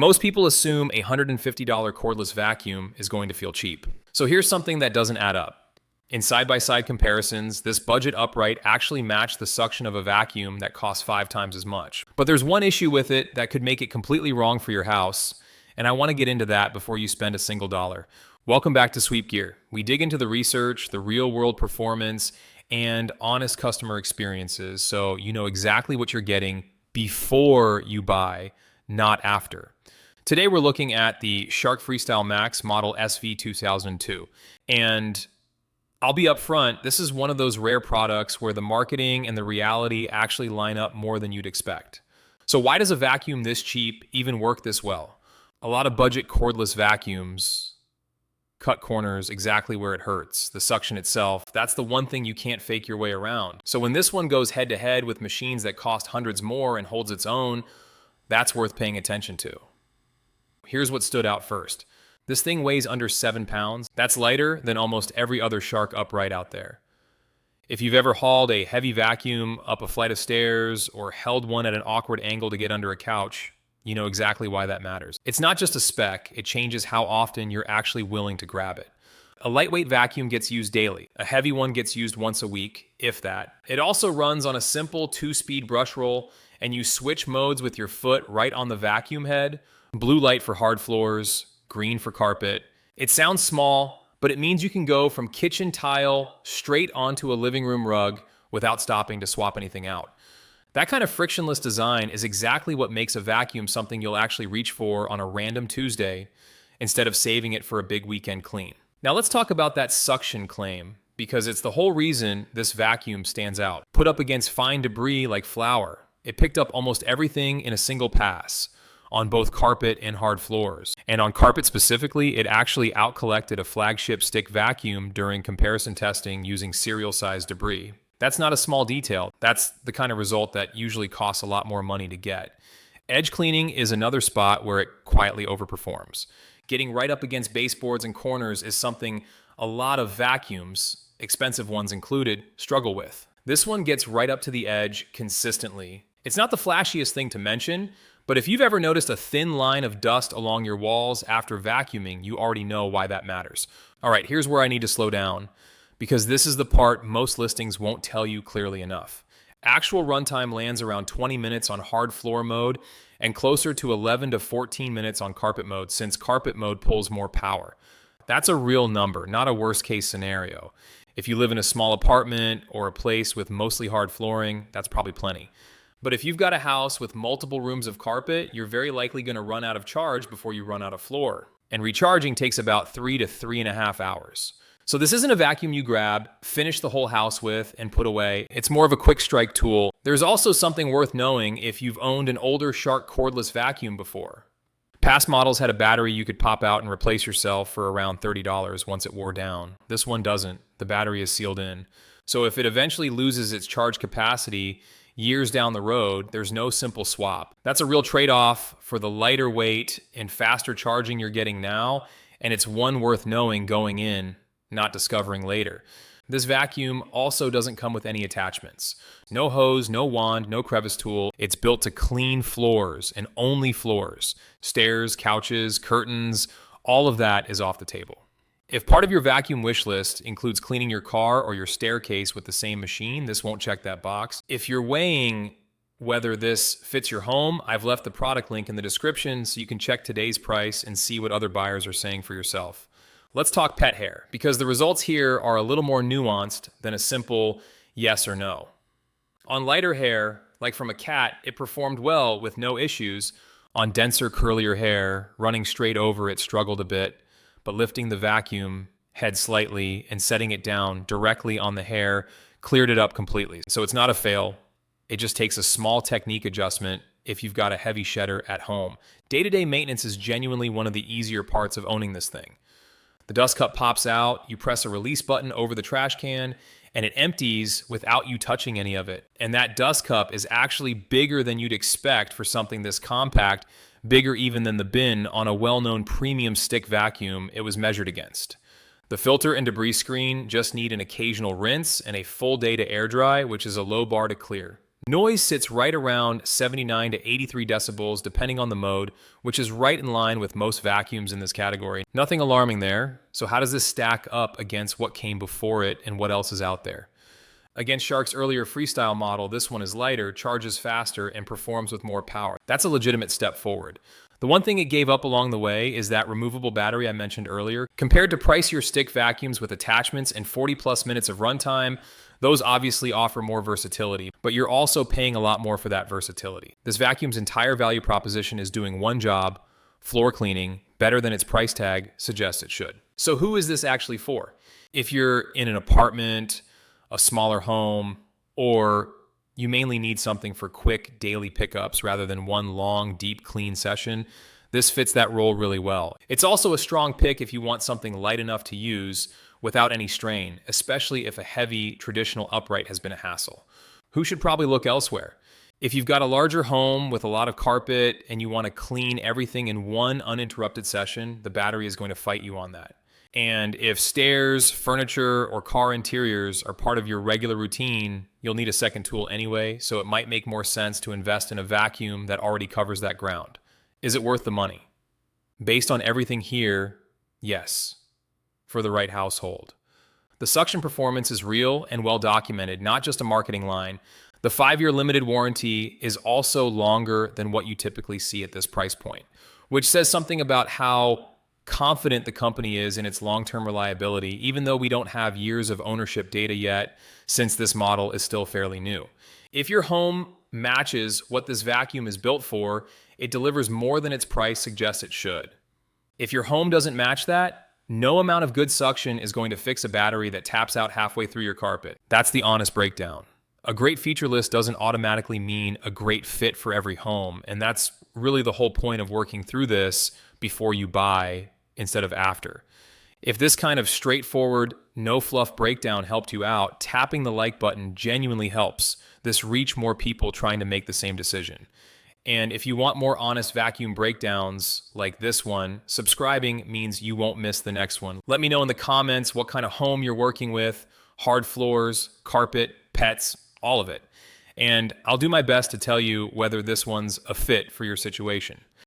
Most people assume a $150 cordless vacuum is going to feel cheap. So here's something that doesn't add up. In side-by-side comparisons, this budget upright actually matched the suction of a vacuum that costs 5 times as much. But there's one issue with it that could make it completely wrong for your house, and I want to get into that before you spend a single dollar. Welcome back to Sweep Gear. We dig into the research, the real-world performance, and honest customer experiences, so you know exactly what you're getting before you buy, not after. Today we're looking at the Shark Freestyle Max model SV2002, and I'll be upfront, this is one of those rare products where the marketing and the reality actually line up more than you'd expect. So why does a vacuum this cheap even work this well? A lot of budget cordless vacuums cut corners exactly where it hurts. The suction itself, that's the one thing you can't fake your way around. So when this one goes head to head with machines that cost hundreds more and holds its own, that's worth paying attention to. Here's what stood out first. This thing weighs under 7 pounds. That's lighter than almost every other Shark upright out there. If you've ever hauled a heavy vacuum up a flight of stairs or held one at an awkward angle to get under a couch, you know exactly why that matters. It's not just a spec, it changes how often you're actually willing to grab it. A lightweight vacuum gets used daily. A heavy one gets used once a week, if that. It also runs on a simple 2-speed brush roll, and you switch modes with your foot right on the vacuum head. Blue light for hard floors, green for carpet. It sounds small, but it means you can go from kitchen tile straight onto a living room rug without stopping to swap anything out. That kind of frictionless design is exactly what makes a vacuum something you'll actually reach for on a random Tuesday instead of saving it for a big weekend clean. Now let's talk about that suction claim, because it's the whole reason this vacuum stands out. Put up against fine debris like flour, it picked up almost everything in a single pass on both carpet and hard floors. And on carpet specifically, it actually out-collected a flagship stick vacuum during comparison testing using cereal-sized debris. That's not a small detail. That's the kind of result that usually costs a lot more money to get. Edge cleaning is another spot where it quietly overperforms. Getting right up against baseboards and corners is something a lot of vacuums, expensive ones included, struggle with. This one gets right up to the edge consistently. It's not the flashiest thing to mention, but if you've ever noticed a thin line of dust along your walls after vacuuming, you already know why that matters. All right, here's where I need to slow down, because this is the part most listings won't tell you clearly enough. Actual runtime lands around 20 minutes on hard floor mode and closer to 11 to 14 minutes on carpet mode, since carpet mode pulls more power. That's a real number, not a worst case scenario. If you live in a small apartment or a place with mostly hard flooring, that's probably plenty. But if you've got a house with multiple rooms of carpet, you're very likely going to run out of charge before you run out of floor. And recharging takes about 3 to 3.5 hours. So this isn't a vacuum you grab, finish the whole house with, and put away. It's more of a quick strike tool. There's also something worth knowing if you've owned an older Shark cordless vacuum before. Past models had a battery you could pop out and replace yourself for around $30 once it wore down. This one doesn't. The battery is sealed in. So if it eventually loses its charge capacity years down the road, there's no simple swap. That's a real trade-off for the lighter weight and faster charging you're getting now, and it's one worth knowing going in, not discovering later. This vacuum also doesn't come with any attachments. No hose, no wand, no crevice tool. It's built to clean floors and only floors. Stairs, couches, curtains, all of that is off the table. If part of your vacuum wish list includes cleaning your car or your staircase with the same machine, this won't check that box. If you're weighing whether this fits your home, I've left the product link in the description so you can check today's price and see what other buyers are saying for yourself. Let's talk pet hair, because the results here are a little more nuanced than a simple yes or no. On lighter hair, like from a cat, it performed well with no issues. On denser, curlier hair, running straight over it struggled a bit, but lifting the vacuum head slightly and setting it down directly on the hair cleared it up completely. So it's not a fail. It just takes a small technique adjustment if you've got a heavy shedder at home. Day-to-day maintenance is genuinely one of the easier parts of owning this thing. The dust cup pops out, you press a release button over the trash can, and it empties without you touching any of it. And that dust cup is actually bigger than you'd expect for something this compact, bigger even than the bin on a well-known premium stick vacuum it was measured against. The filter and debris screen just need an occasional rinse and a full day to air dry, which is a low bar to clear. Noise sits right around 79 to 83 decibels depending on the mode, which is right in line with most vacuums in this category. Nothing alarming there. So how does this stack up against what came before it and what else is out there? Against Shark's earlier Freestyle model, this one is lighter, charges faster, and performs with more power. That's a legitimate step forward. The one thing it gave up along the way is that removable battery I mentioned earlier. Compared to pricier stick vacuums with attachments and 40 plus minutes of runtime, those obviously offer more versatility, but you're also paying a lot more for that versatility. This vacuum's entire value proposition is doing one job, floor cleaning, better than its price tag suggests it should. So who is this actually for? If you're in an apartment, a smaller home, or you mainly need something for quick daily pickups rather than one long, deep clean session, this fits that role really well. It's also a strong pick if you want something light enough to use without any strain, especially if a heavy traditional upright has been a hassle. Who should probably look elsewhere? If you've got a larger home with a lot of carpet and you want to clean everything in one uninterrupted session, the battery is going to fight you on that. And if stairs, furniture, or car interiors are part of your regular routine, you'll need a second tool anyway, so it might make more sense to invest in a vacuum that already covers that ground. Is it worth the money? Based on everything here, yes, for the right household. The suction performance is real and well documented, not just a marketing line. The 5-year limited warranty is also longer than what you typically see at this price point, which says something about how confident the company is in its long-term reliability, even though we don't have years of ownership data yet, since this model is still fairly new. If your home matches what this vacuum is built for, it delivers more than its price suggests it should. If your home doesn't match that, no amount of good suction is going to fix a battery that taps out halfway through your carpet. That's the honest breakdown. A great feature list doesn't automatically mean a great fit for every home, and that's really the whole point of working through this before you buy instead of after. If this kind of straightforward, no fluff breakdown helped you out, tapping the like button genuinely helps this reach more people trying to make the same decision. And if you want more honest vacuum breakdowns like this one, subscribing means you won't miss the next one. Let me know in the comments what kind of home you're working with, hard floors, carpet, pets, all of it. And I'll do my best to tell you whether this one's a fit for your situation.